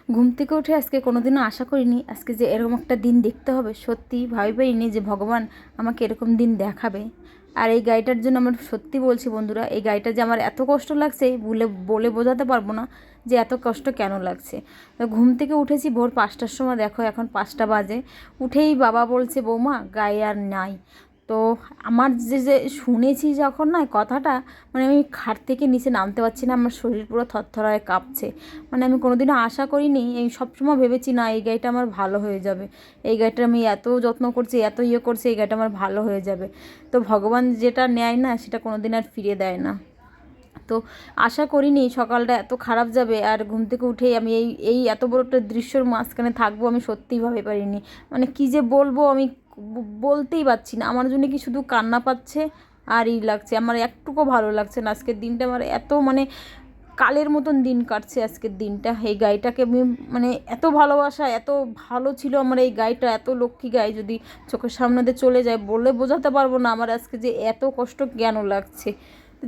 ঘুম থেকে উঠে আজকে কোনোদিনও আশা করিনি আজকে যে এরকম একটা দিন দেখতে হবে। সত্যি ভাবিনি যে ভগবান আমাকে এরকম দিন দেখাবে। আর এই গাড়িটার জন্য আমার সত্যি বলছি বন্ধুরা, এই গাড়িটা যে আমার এত কষ্ট লাগছে বলে বোঝাতে পারবো না যে এত কষ্ট কেন লাগছে। তো ঘুম থেকে উঠেছি ভোর 5টার সময়, দেখো এখন 5টা বাজে। উঠেই বাবা বলছে বৌমা গায়ে আর নাই। তো আমার যে শুনেছি যখন না কথাটা, মানে আমি খাট থেকে নিচে নামতে পারছি না, আমার শরীর পুরো থরথরায় কাঁপছে। মানে আমি কোনোদিনও আশা করিনি, এই সবসময় ভেবেছি না এই গাড়িটা আমার ভালো হয়ে যাবে, এই গাড়িটা আমি এত যত্ন করছি এত করছি, এই গাড়িটা আমার ভালো হয়ে যাবে। তো ভগবান যেটা নেয় না সেটা কোনো দিন আর ফিরে দেয় না। তো আশা করিনি সকালটা এত খারাপ যাবে, আর ঘুম থেকে উঠেই আমি এই এই এত বড় একটা দৃশ্যর মাঝখানে থাকবো আমি সত্যিই ভাবে পারিনি। মানে কী যে বলবো আমি বলতেই পারছি না। আমার জন্য কি শুধু কান্না পাচ্ছে আর লাগছে, আমার একটুকু ভালো লাগছে না। আজকের দিনটা আমার এত মানে কালের মতন দিন কাটছে আজকের দিনটা। এই গাড়িটাকে আমি মানে এত ভালোবাসা, এত ভালো ছিল আমার এই গাড়িটা, এত লক্ষ্মী গাড়ি যদি চোখের সামনে দিয়ে চলে যায় বলে বোঝাতে পারবো না আমার আজকে যে এত কষ্ট কেন লাগছে।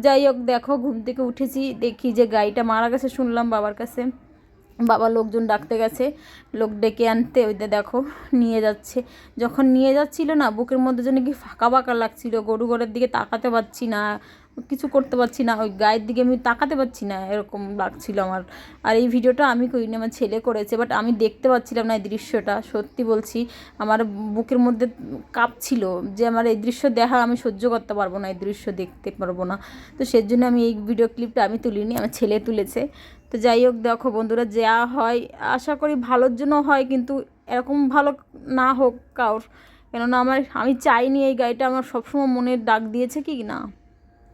যাই হোক, দেখো ঘুম থেকে উঠেছি দেখি যে গাড়িটা মারা গেছে, শুনলাম বাবার কাছে। বাবা লোকজন ডাকতে গেছে, লোক ডেকে আনতে, ওইটা দেখো নিয়ে যাচ্ছে। যখন নিয়ে যাচ্ছিল না বুকের মধ্যে যেন কি ফাঁকা ফাঁকা লাগছিল, গরু ঘরের দিকে তাকাতে পারছি না, কিছু করতে পারছি না, ওই গায়ের দিকে আমি তাকাতে পারছি না, এরকম লাগছিল আমার। আর এই ভিডিওটা আমি করিনি, আমার ছেলে করেছে, বাট আমি দেখতে পাচ্ছিলাম না এই দৃশ্যটা। সত্যি বলছি আমার বুকের মধ্যে কাঁপছিল যে আমার এই দৃশ্য দেখা আমি সহ্য করতে পারবো না, এই দৃশ্য দেখতে পারবো না। তো সেজন্য আমি এই ভিডিও ক্লিপটা আমি তুলিনি, আমার ছেলে তুলেছে। তো যাই হোক, দেখো বন্ধুরা যা হয় আশা করি ভালোর জন্য হয়, কিন্তু এরকম ভালো না হোক কারোর। কেননা আমি চাইনি, এই গাড়িটা আমার সবসময় মনে ডাক দিয়েছে কি না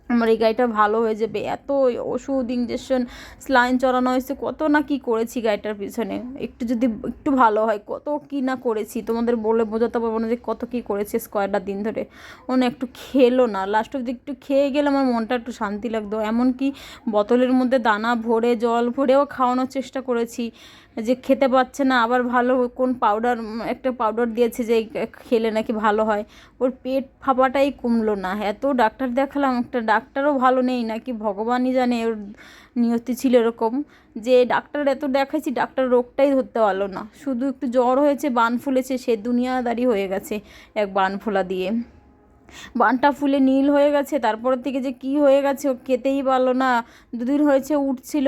আমার এই গাড়িটা ভালো হয়ে যাবে। এত ওষুধ ইঞ্জেকশন স্লাইন চড়ানো হয়েছে, কত না কি করেছি গাড়িটার পিছনে, একটু যদি একটু ভালো হয় কত কি না করেছি, তোমাদের বলে বোঝাতে পারবো না যে কত কি করেছে কয়টা দিন ধরে। না একটু খেলো না, লাস্ট অব্দি একটু খেয়ে গেলে আমার মনটা একটু শান্তি লাগতো। এমনকি বোতলের মধ্যে দানা ভরে জল ভরেও খাওয়ানোর চেষ্টা করেছি, যে খেতে পাচ্ছে না। আবার ভালো কোন পাউডার, একটা পাউডার দিয়েছে যে খেলে নাকি ভালো হয়। ওর পেট ফাঁপাটাই কমলো না, এত ডাক্তার দেখালাম, একটা ডাক্তারও ভালো নেই নাকি ভগবানই জানে ওর নিয়তি ছিল এরকম, যে ডাক্তার এত দেখাইছি ডাক্তার রোগটাই ধরতে পারলো না। শুধু একটু জ্বর হয়েছে, বান ফুলেছে, সে দুনিয়াদারি হয়ে গেছে এক বান ফোলা দিয়ে। বানটা ফুলে নীল হয়ে গেছে, তারপরের থেকে যে কি হয়ে গেছে ও খেতেই পারলো না। দুদিন হয়েছে উঠছিল,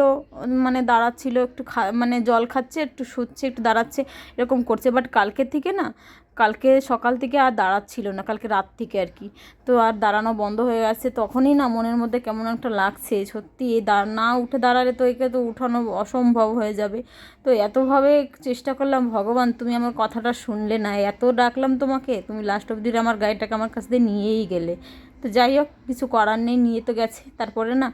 মানে দাঁড়াচ্ছিল, একটু মানে জল খাচ্ছে, একটু শুচ্ছে, একটু দাঁড়াচ্ছে, এরকম করছে। বাট কালকে থেকে না, কালকে সকাল থেকে আর দাঁড়াচ্ছিল না, কালকে রাত থেকে আর কি। তো আর দাঁড়ানো বন্ধ হয়ে গেছে, তখনই না মনের মধ্যে কেমন একটা লাগছে সত্যি। না উঠে দাঁড়ালে তো একে তো উঠানো অসম্ভব হয়ে যাবে। তো এতভাবে চেষ্টা করলাম, ভগবান তুমি আমার কথাটা শুনলে না, এত ডাকলাম তোমাকে, তুমি লাস্ট অবধি আমার গাড়িটাকে আমার কাছ দিয়ে নিয়েই গেলে। তো যাই হোক, কিছু করার নেই, নিয়ে তো গেছে। তারপরে না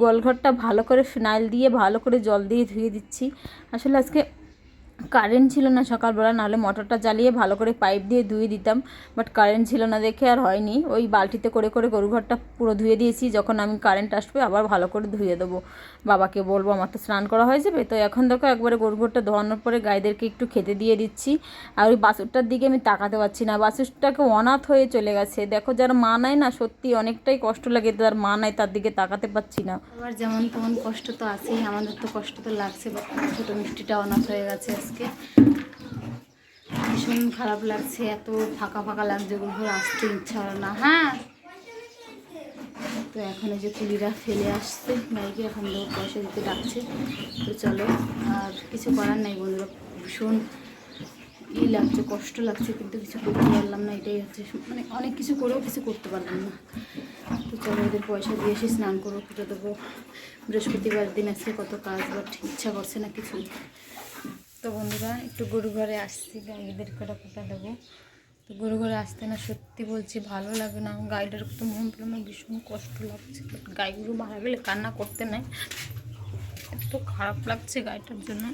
গোলঘরটা ভালো করে ফিনাইল দিয়ে ভালো করে জল দিয়ে ধুয়ে দিচ্ছি। আসলে আজকে কারেন্ট ছিল না সকালবেলা, নাহলে মোটরটা জ্বালিয়ে ভালো করে পাইপ দিয়ে ধুয়ে দিতাম। বাট কারেন্ট ছিল না দেখে আর হয়নি, ওই বালতিতে করে করে গরুঘরটা পুরো ধুয়ে দিয়েছি। যখন আমি কারেন্ট আসবে আবার ভালো করে ধুয়ে দেবো, বাবাকে বলবো আমার তো স্নান করা হয়ে যাবে। তো এখন দেখো একবারে গরুঘরটা ধোয়ানোর পরে গাইদেরকে একটু খেতে দিয়ে দিচ্ছি। আর ওই বাছুরটার দিকে আমি তাকাতে পারছি না, বাছুরটাকে অনাথ হয়ে চলে গেছে। দেখো যার মা নাই না, সত্যি অনেকটাই কষ্ট লাগে, যার মা নাই তার দিকে তাকাতে পারছি না। আবার যেমন তেমন কষ্ট তো আছেই, আমাদের তো কষ্ট তো লাগছে। বাট ছোটো মিষ্টিটা অনাথ হয়ে গেছে আজকে, ভীষণ খারাপ লাগছে, এত ফাঁকা ফাঁকা লাগছে, গরুঘর আসতে ইচ্ছা হলো না। হ্যাঁ, তো এখন এই যে কুলিরা ফেলে আসছে গাড়িকে, এখন লোক পয়সা দিতে ডাকছে। তো চলো, আর কিছু করার নাই বন্ধুরা, ভীষণ লাগছে, কষ্ট লাগছে, কিন্তু কিছু করতে পারলাম না, এটাই হচ্ছে মানে অনেক কিছু করেও কিছু করতে পারলাম না। তো চলো ওদের পয়সা দিয়ে এসে স্নান করবো, পুজো দেবো। বৃহস্পতিবার দিন আজকে কত কাজ, বাট ইচ্ছা করছে না কিছু। তো বন্ধুরা একটু গরু ঘরে আসছি, গাইদের কটা কোটা দেবো। তো গরু ঘরে আসতে না সত্যি বলছি ভালো লাগে না, গাইডের তো মন পেলে আমার ভীষণ কষ্ট লাগছে। গাইগুলো মারা গেলে কান্না করতে নেই, এত খারাপ লাগছে গাইটার জন্য।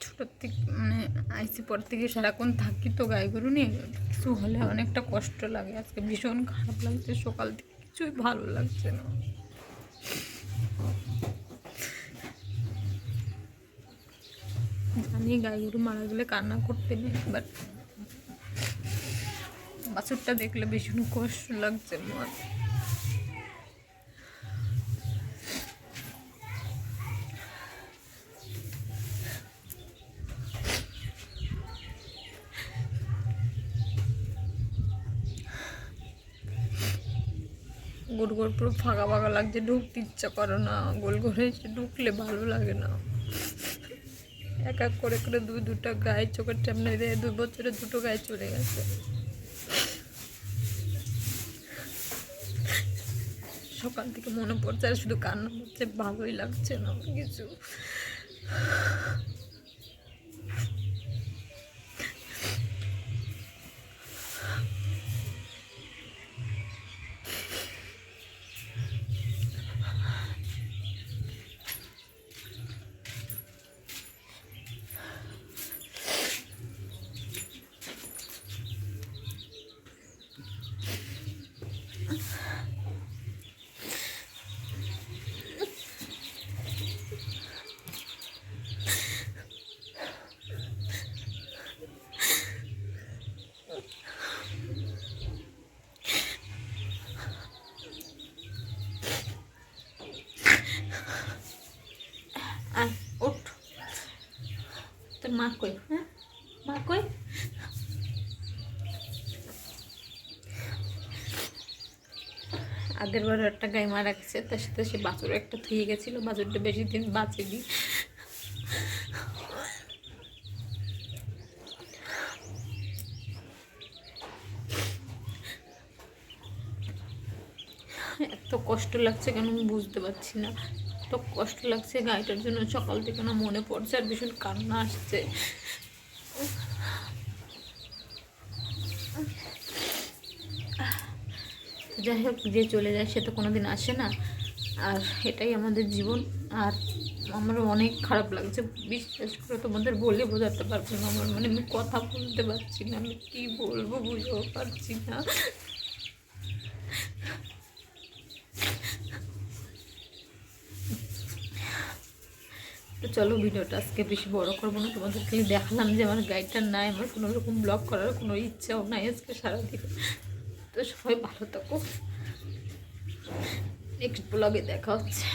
ছোটোর থেকে মানে আইসি পর থেকে সারাক্ষণ থাকি তো গাই গরু নিয়ে, কিছু হলে অনেকটা কষ্ট লাগে। আজকে ভীষণ খারাপ লাগছে, সকাল থেকে কিছুই ভালো লাগছে না। জানি গাই গরু মারা গেলে কান্না করতে নেই, বাট বাছুরটা দেখলে ভীষণ কষ্ট লাগছে আমার। গোল গোল পুরো ফাঁকা ফাঁকা লাগছে, ঢুকতে ইচ্ছা করে না। গোল ঘরে এসে ঢুকলে ভালো লাগে না। এক এক করে করে দুটা গায়ে চোখের সামনে দিয়ে 2 বছরে 2টো গায়ে চলে গেছে। সকাল থেকে মনে পড়ছে আর শুধু কান্না হচ্ছে, ভালোই লাগছে না কিছু। আর ওঠ, তোর মা কই? হ্যাঁ, মা কই? আগের বার একটা গায়ে মারা গেছে, তার সাথে সে বাছুর একটা থুয়ে গেছিলো। বাছুরটা বেশি দিন বাঁচেনি। এত কষ্ট লাগছে কেন আমি বুঝতে পারছি না। এত কষ্ট লাগছে গাড়িটার জন্য, সকাল থেকে না মনে পড়ছে আর ভীষণ কান্না আসছে। যাই হোক, যে চলে যায় সে তো কোনোদিন আসে না, আর এটাই আমাদের জীবন। আর আমার অনেক খারাপ লাগছে, বিশ্বাস করে তোমাদের বলে বোঝাতে পারবো না। আমার মানে আমি কথা বলতে পারছি না, আমি কী বলবো বুঝতেও পারছি না। তো চলো, ভিডিওটা আজকে বেশি বড় করবো না, তোমাদের খালি দেখালাম যে আমার গাইডটা নাই। আমার কোনো রকম ব্লগ করার কোনো ইচ্ছাও নাই আজকে সারাদিন। তো সবাই ভালো থাকো, নেক্সট ব্লগে দেখা হচ্ছে।